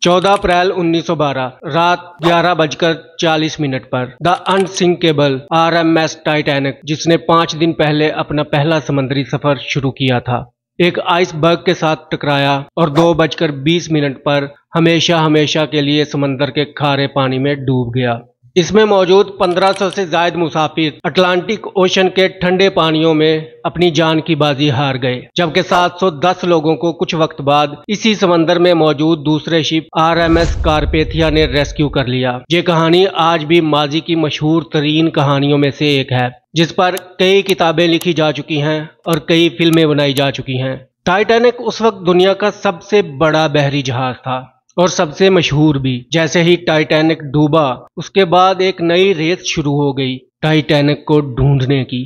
14 अप्रैल 1912 रात 11:40 पर the unsinkable RMS Titanic, जिसने 5 दिन पहले अपना पहला समुद्री सफर शुरू किया था, एक आइसबर्ग के साथ टकराया और 2:20 पर हमेशा हमेशा के लिए समंदर के खारे पानी में डूब गया। इसमें मौजूद 1500 से ज्यादा मुसाफिर अटलांटिक ओशन के ठंडे पानियों में अपनी जान की बाजी हार गए, जबकि 710 लोगों को कुछ वक्त बाद इसी समंदर में मौजूद दूसरे शिप RMS कारपेथिया ने रेस्क्यू कर लिया। ये कहानी आज भी माजी की मशहूर तरीन कहानियों में से एक है, जिस पर कई किताबें लिखी जा चुकी हैं और कई फिल्में बनाई जा चुकी हैं। टाइटैनिक उस वक्त दुनिया का सबसे बड़ा बहरी जहाज था और सबसे मशहूर भी। जैसे ही टाइटैनिक डूबा, उसके बाद एक नई रेस शुरू हो गई टाइटैनिक को ढूंढने की।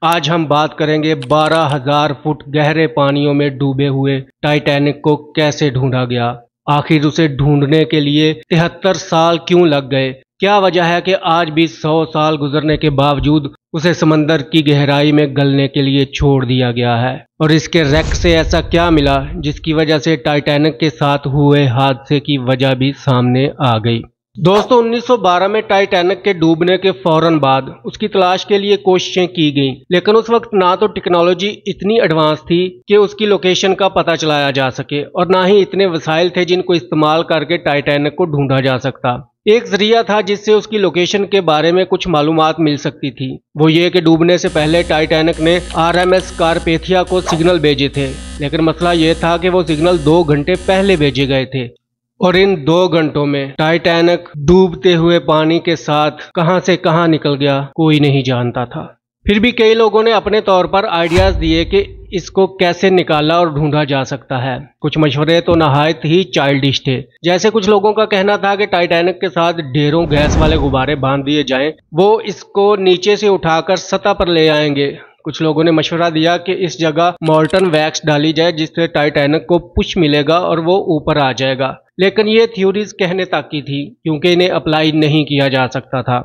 आज हम बात करेंगे 12,000 फुट गहरे पानियों में डूबे हुए टाइटैनिक को कैसे ढूंढा गया, आखिर उसे ढूंढने के लिए 73 साल क्यों लग गए, क्या वजह है कि आज भी 100 साल गुजरने के बावजूद उसे समंदर की गहराई में गलने के लिए छोड़ दिया गया है, और इसके रैक से ऐसा क्या मिला जिसकी वजह से टाइटैनिक के साथ हुए हादसे की वजह भी सामने आ गई। दोस्तों, 1912 में टाइटैनिक के डूबने के फौरन बाद उसकी तलाश के लिए कोशिशें की गईं, लेकिन उस वक्त ना तो टेक्नोलॉजी इतनी एडवांस थी कि उसकी लोकेशन का पता चलाया जा सके, और ना ही इतने वसाइल थे जिनको इस्तेमाल करके टाइटैनिक को ढूंढा जा सकता। एक जरिया था जिससे उसकी लोकेशन के बारे में कुछ मालूमात मिल सकती थी, वो ये कि डूबने से पहले टाइटैनिक ने RMS कारपेथिया को सिग्नल भेजे थे, लेकिन मसला ये था कि वो सिग्नल 2 घंटे पहले भेजे गए थे, और इन 2 घंटों में टाइटैनिक डूबते हुए पानी के साथ कहां से कहां निकल गया कोई नहीं जानता था। फिर भी कई लोगों ने अपने तौर पर आइडियाज दिए कि इसको कैसे निकाला और ढूंढा जा सकता है। कुछ मशवरे तो नहायत ही चाइल्डिश थे। जैसे कुछ लोगों का कहना था कि टाइटैनिक के साथ ढेरों गैस वाले गुब्बारे बांध दिए जाएं, वो इसको नीचे से उठाकर सतह पर ले आएंगे। कुछ लोगों ने मशवरा दिया कि इस जगह मोल्टन वैक्स डाली जाए, जिससे टाइटैनिक को पुश मिलेगा और वो ऊपर आ जाएगा, लेकिन ये थ्योरीज कहने तक की थी, क्योंकि इन्हें अप्लाई नहीं किया जा सकता था।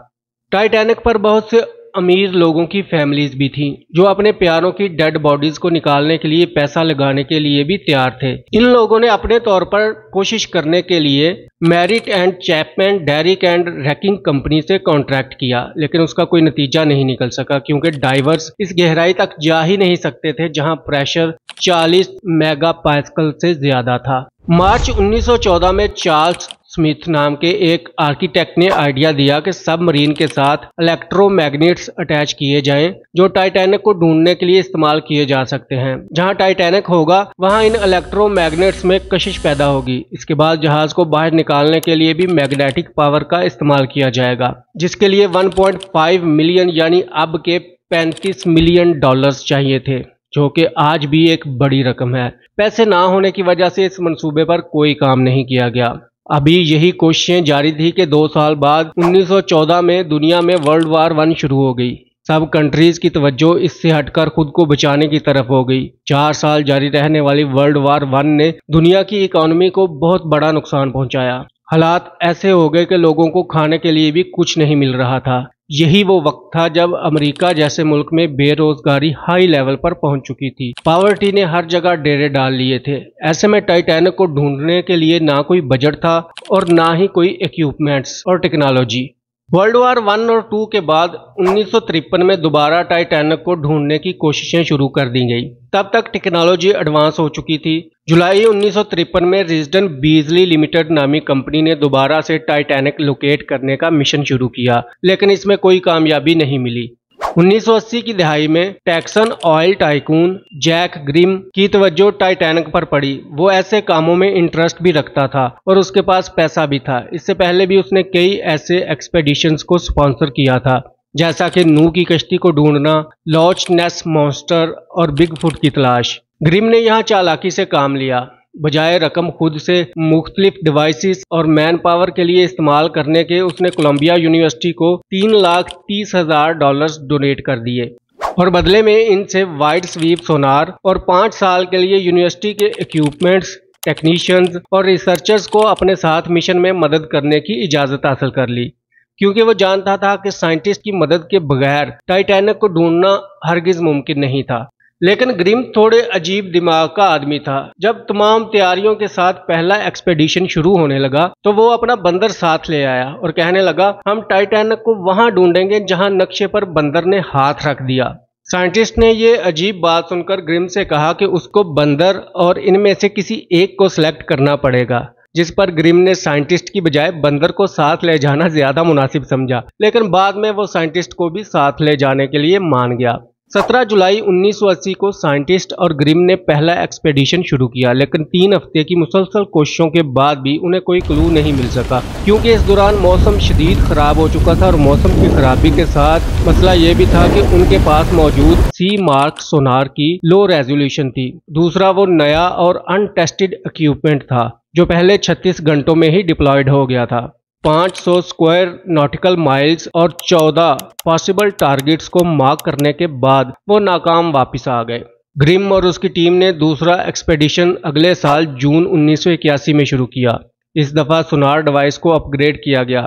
टाइटैनिक पर बहुत से अमीर लोगों की फैमिलीज भी थी, जो अपने प्यारों की डेड बॉडीज को निकालने के लिए पैसा लगाने के लिए भी तैयार थे। इन लोगों ने अपने तौर पर कोशिश करने के लिए Merritt and Chapman Derrick and Wrecking company से कॉन्ट्रैक्ट किया, लेकिन उसका कोई नतीजा नहीं निकल सका, क्योंकि डाइवर्स इस गहराई तक जा ही नहीं सकते थे जहां प्रेशर 40 मेगापास्कल से ज्यादा था। मार्च 1914 में चार्ल्स स्मिथ नाम के एक आर्किटेक्ट ने आइडिया दिया कि सबमरीन के साथ इलेक्ट्रोमैग्नेट्स अटैच किए जाएं, जो टाइटैनिक को ढूंढने के लिए इस्तेमाल किए जा सकते हैं। जहां टाइटैनिक होगा वहां इन इलेक्ट्रोमैग्नेट्स में कशिश पैदा होगी। इसके बाद जहाज को बाहर निकालने के लिए भी मैग्नेटिक पावर का इस्तेमाल किया जाएगा, जिसके लिए 1.5 मिलियन यानी अब के $35 मिलियन चाहिए थे, जो कि आज भी एक बड़ी रकम है। पैसे ना होने की वजह से इस मंसूबे पर कोई काम नहीं किया गया। अभी यही कोशिशें जारी थी कि 2 साल बाद 1914 में दुनिया में वर्ल्ड वार 1 शुरू हो गई। सब कंट्रीज की तवज्जो इससे हटकर खुद को बचाने की तरफ हो गई। 4 साल जारी रहने वाली वर्ल्ड वार 1 ने दुनिया की इकोनॉमी को बहुत बड़ा नुकसान पहुंचाया। हालात ऐसे हो गए कि लोगों को खाने के लिए भी कुछ नहीं मिल रहा था। यही वो वक्त था जब अमेरिका जैसे मुल्क में बेरोजगारी हाई लेवल पर पहुंच चुकी थी। पॉवर्टी ने हर जगह डेरे डाल लिए थे। ऐसे में टाइटैनिक को ढूंढने के लिए ना कोई बजट था और ना ही कोई इक्विपमेंट्स और टेक्नोलॉजी। वर्ल्ड वार 1 और 2 के बाद 1953 में दोबारा टाइटैनिक को ढूंढने की कोशिशें शुरू कर दी गई। तब तक टेक्नोलॉजी एडवांस हो चुकी थी। जुलाई 1953 में रिजडन बीजली लिमिटेड नामी कंपनी ने दोबारा से टाइटैनिक लोकेट करने का मिशन शुरू किया, लेकिन इसमें कोई कामयाबी नहीं मिली। 1980 की दहाई में Texan oil tycoon Jack Grimm की तवज्जो टाइटैनिक पर पड़ी। वो ऐसे कामों में इंटरेस्ट भी रखता था और उसके पास पैसा भी था। इससे पहले भी उसने कई ऐसे एक्सपेडिशंस को स्पॉन्सर किया था, जैसा कि नू की कश्ती को ढूंढना, लॉच नेस मॉन्स्टर और बिगफुट की तलाश। ग्रिम ने यहाँ चालाकी से काम लिया। बजाय रकम खुद से मुख्तलिफ डिवाइसेस और मैन पावर के लिए इस्तेमाल करने के, उसने कोलंबिया यूनिवर्सिटी को $3,30,000 डोनेट कर दिए, और बदले में इनसे वाइड स्वीप सोनार और 5 साल के लिए यूनिवर्सिटी के इक्विपमेंट्स, टेक्नीशियंस और रिसर्चर्स को अपने साथ मिशन में मदद करने की इजाज़त हासिल कर ली, क्योंकि वो जानता था कि साइंटिस्ट की मदद के बगैर टाइटैनिक को ढूंढना हरगिज मुमकिन नहीं था। लेकिन ग्रिम थोड़े अजीब दिमाग का आदमी था। जब तमाम तैयारियों के साथ पहला एक्सपेडिशन शुरू होने लगा तो वो अपना बंदर साथ ले आया और कहने लगा, हम टाइटैनिक को वहां ढूंढेंगे जहां नक्शे पर बंदर ने हाथ रख दिया। साइंटिस्ट ने ये अजीब बात सुनकर ग्रिम से कहा कि उसको बंदर और इनमें से किसी एक को सिलेक्ट करना पड़ेगा, जिस पर ग्रिम ने साइंटिस्ट की बजाय बंदर को साथ ले जाना ज्यादा मुनासिब समझा, लेकिन बाद में वो साइंटिस्ट को भी साथ ले जाने के लिए मान गया। 17 जुलाई 1980 को साइंटिस्ट और ग्रिम ने पहला एक्सपेडिशन शुरू किया, लेकिन 3 हफ्ते की मुसलसल कोशिशों के बाद भी उन्हें कोई क्लू नहीं मिल सका, क्योंकि इस दौरान मौसम शदीद खराब हो चुका था और मौसम की खराबी के साथ मसला ये भी था कि उनके पास मौजूद सी मार्क सोनार की लो रेजोल्यूशन थी। दूसरा, वो नया और अनटेस्टेड इक्विपमेंट था जो पहले 36 घंटों में ही डिप्लॉयड हो गया था। 500 स्क्वायर नॉटिकल माइल्स और 14 पॉसिबल टारगेट्स को मार्क करने के बाद वो नाकाम वापस आ गए। ग्रिम और उसकी टीम ने दूसरा एक्सपेडिशन अगले साल जून 1981 में शुरू किया। इस दफा सोनार डिवाइस को अपग्रेड किया गया।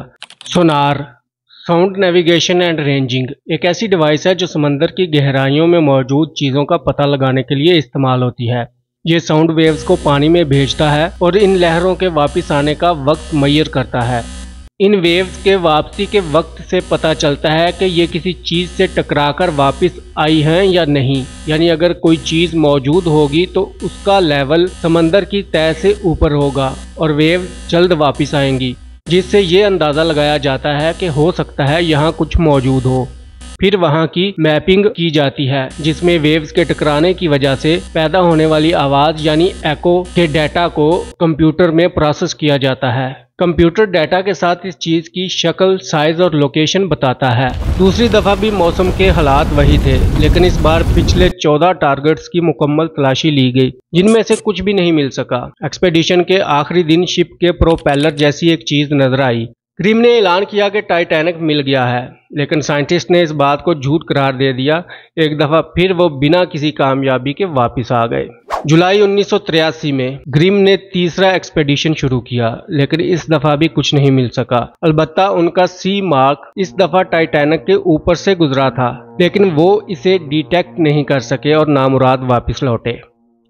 Sonar sound navigation and ranging एक ऐसी डिवाइस है जो समंदर की गहराइयों में मौजूद चीजों का पता लगाने के लिए इस्तेमाल होती है। ये साउंड वेव्स को पानी में भेजता है और इन लहरों के वापस आने का वक्त मुय्यर करता है। इन वेव्स के वापसी के वक्त से पता चलता है कि ये किसी चीज़ से टकराकर वापस आई हैं या नहीं, यानी अगर कोई चीज़ मौजूद होगी तो उसका लेवल समंदर की तह से ऊपर होगा और वेव जल्द वापस आएंगी, जिससे ये अंदाज़ा लगाया जाता है कि हो सकता है यहाँ कुछ मौजूद हो। फिर वहाँ की मैपिंग की जाती है, जिसमें वेव्स के टकराने की वजह से पैदा होने वाली आवाज़ यानी एको के डाटा को कंप्यूटर में प्रोसेस किया जाता है। कंप्यूटर डाटा के साथ इस चीज़ की शक्ल, साइज और लोकेशन बताता है। दूसरी दफ़ा भी मौसम के हालात वही थे, लेकिन इस बार पिछले 14 टारगेट्स की मुकम्मल तलाशी ली गई, जिनमें से कुछ भी नहीं मिल सका। एक्सपेडिशन के आखिरी दिन शिप के प्रोपेलर जैसी एक चीज़ नजर आई। ग्रिम ने ऐलान किया कि टाइटैनिक मिल गया है, लेकिन साइंटिस्ट ने इस बात को झूठ करार दे दिया। एक दफ़ा फिर वो बिना किसी कामयाबी के वापस आ गए। जुलाई 1983 में ग्रिम ने तीसरा एक्सपेडिशन शुरू किया, लेकिन इस दफ़ा भी कुछ नहीं मिल सका। अलबत्ता उनका सी मार्क इस दफ़ा टाइटैनिक के ऊपर से गुजरा था, लेकिन वो इसे डिटेक्ट नहीं कर सके और नामुराद वापस लौटे।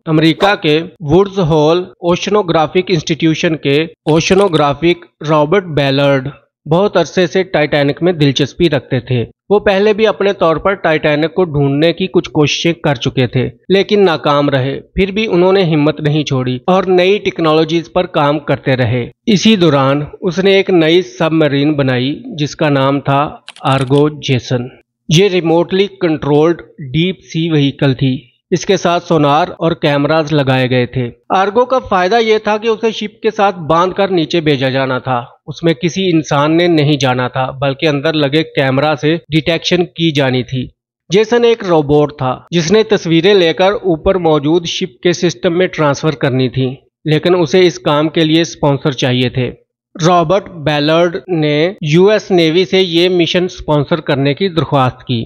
अमेरिका के वुड्स होल ओशनोग्राफिक इंस्टीट्यूशन के ओशनोग्राफिक रॉबर्ट बैलर्ड बहुत अरसे से टाइटैनिक में दिलचस्पी रखते थे। वो पहले भी अपने तौर पर टाइटैनिक को ढूंढने की कुछ कोशिशें कर चुके थे, लेकिन नाकाम रहे। फिर भी उन्होंने हिम्मत नहीं छोड़ी और नई टेक्नोलॉजीज पर काम करते रहे। इसी दौरान उसने एक नई सबमरीन बनाई जिसका नाम था आर्गो जेसन। ये remotely controlled deep sea vehicle थी। इसके साथ सोनार और कैमरास लगाए गए थे। आर्गो का फायदा यह था कि उसे शिप के साथ बांधकर नीचे भेजा जाना था। उसमें किसी इंसान ने नहीं जाना था, बल्कि अंदर लगे कैमरा से डिटेक्शन की जानी थी। जेसन एक रोबोट था जिसने तस्वीरें लेकर ऊपर मौजूद शिप के सिस्टम में ट्रांसफर करनी थी, लेकिन उसे इस काम के लिए स्पॉन्सर चाहिए थे। रॉबर्ट बैलर्ड ने यूएस नेवी से ये मिशन स्पॉन्सर करने की दरख्वास्त की।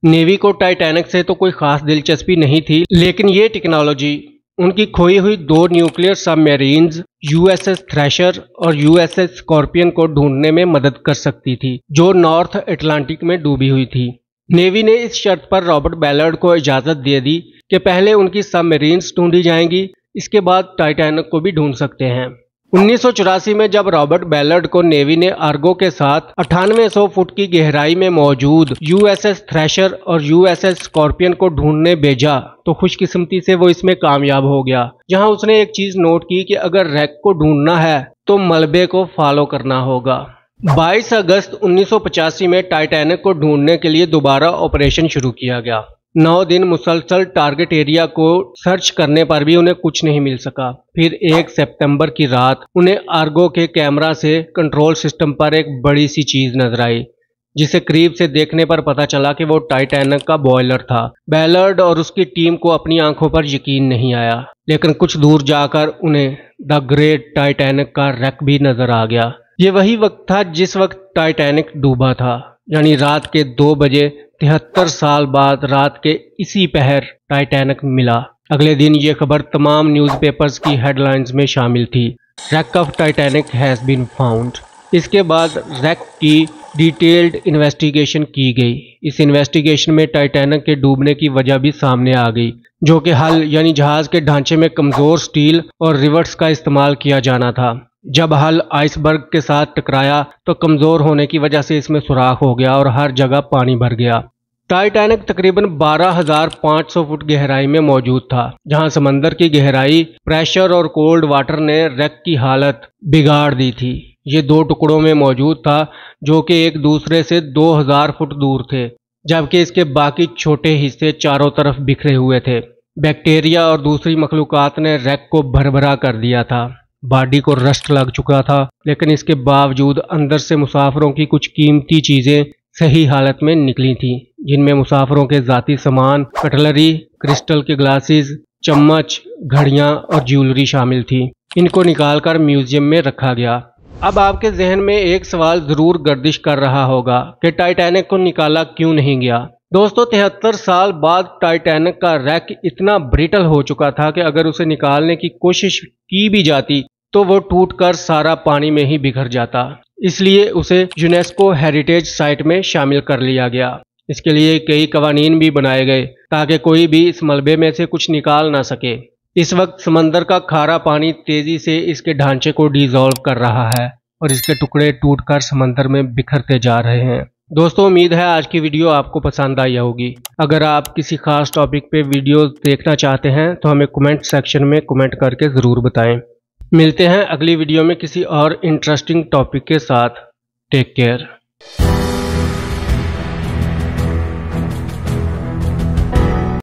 नेवी को टाइटैनिक से तो कोई खास दिलचस्पी नहीं थी, लेकिन ये टेक्नोलॉजी उनकी खोई हुई 2 न्यूक्लियर सबमरीन्स यूएसएस थ्रेशर और यूएसएस स्कॉर्पियन को ढूंढने में मदद कर सकती थी, जो नॉर्थ अटलांटिक में डूबी हुई थी। नेवी ने इस शर्त पर रॉबर्ट बैलर्ड को इजाजत दे दी कि पहले उनकी सबमरीन्स ढूंढी जाएंगी, इसके बाद टाइटैनिक को भी ढूंढ सकते हैं। 1984 में जब रॉबर्ट बैलर्ड को नेवी ने आर्गो के साथ 9800 फुट की गहराई में मौजूद यूएसएस थ्रेशर और यूएसएस स्कॉर्पियन को ढूंढने भेजा, तो खुशकिस्मती से वो इसमें कामयाब हो गया। जहां उसने एक चीज नोट की कि अगर रैक को ढूंढना है तो मलबे को फॉलो करना होगा। 22 अगस्त 1985 में टाइटैनिक को ढूंढने के लिए दोबारा ऑपरेशन शुरू किया गया। 9 दिन मुसलसल टारगेट एरिया को सर्च करने पर भी उन्हें कुछ नहीं मिल सका। फिर 1 सितंबर की रात उन्हें आर्गो के कैमरा से कंट्रोल सिस्टम पर एक बड़ी सी चीज नजर आई, जिसे करीब से देखने पर पता चला कि वो टाइटैनिक का बॉयलर था। बैलर्ड और उसकी टीम को अपनी आंखों पर यकीन नहीं आया, लेकिन कुछ दूर जाकर उन्हें द ग्रेट टाइटैनिक का रैक भी नजर आ गया। ये वही वक्त था जिस वक्त टाइटैनिक डूबा था, यानी रात के 2 बजे 73 साल बाद रात के इसी पहर टाइटैनिक मिला। अगले दिन ये खबर तमाम न्यूज़पेपर्स की हेडलाइंस में शामिल थी, wreck of Titanic has been found. इसके बाद रैक की डिटेल्ड इन्वेस्टिगेशन की गई। इस इन्वेस्टिगेशन में टाइटैनिक के डूबने की वजह भी सामने आ गई, जो कि हल यानी जहाज के ढांचे में कमजोर स्टील और रिवर्ट्स का इस्तेमाल किया जाना था। जब हल आइसबर्ग के साथ टकराया तो कमजोर होने की वजह से इसमें सुराख हो गया और हर जगह पानी भर गया। टाइटैनिक तकरीबन 12,500 फुट गहराई में मौजूद था, जहां समंदर की गहराई, प्रेशर और कोल्ड वाटर ने रेक की हालत बिगाड़ दी थी। ये दो टुकड़ों में मौजूद था, जो कि एक दूसरे से 2000 फुट दूर थे, जबकि इसके बाकी छोटे हिस्से चारों तरफ बिखरे हुए थे। बैक्टीरिया और दूसरी मखलूकात ने रेक को भरभरा कर दिया था। बॉडी को रस्ट लग चुका था, लेकिन इसके बावजूद अंदर से मुसाफिरों की कुछ कीमती चीजें सही हालत में निकली थी, जिनमें मुसाफिरों के जाती सामान, कटलरी, क्रिस्टल के ग्लासेस, चम्मच, घड़ियां और ज्वेलरी शामिल थी। इनको निकालकर म्यूजियम में रखा गया। अब आपके जहन में एक सवाल जरूर गर्दिश कर रहा होगा कि टाइटैनिक को निकाला क्यों नहीं गया। दोस्तों, 73 साल बाद टाइटैनिक का रैक इतना ब्रिटल हो चुका था कि अगर उसे निकालने की कोशिश की भी जाती तो वो टूटकर सारा पानी में ही बिखर जाता। इसलिए उसे यूनेस्को हेरिटेज साइट में शामिल कर लिया गया। इसके लिए कई कवानीन भी बनाए गए ताकि कोई भी इस मलबे में से कुछ निकाल ना सके। इस वक्त समंदर का खारा पानी तेजी से इसके ढांचे को डिसॉल्व कर रहा है और इसके टुकड़े टूटकर समंदर में बिखरते जा रहे हैं। दोस्तों, उम्मीद है आज की वीडियो आपको पसंद आई होगी। अगर आप किसी खास टॉपिक पे वीडियो देखना चाहते हैं तो हमें कमेंट सेक्शन में कमेंट करके ज़रूर बताएं। मिलते हैं अगली वीडियो में किसी और इंटरेस्टिंग टॉपिक के साथ। Take care.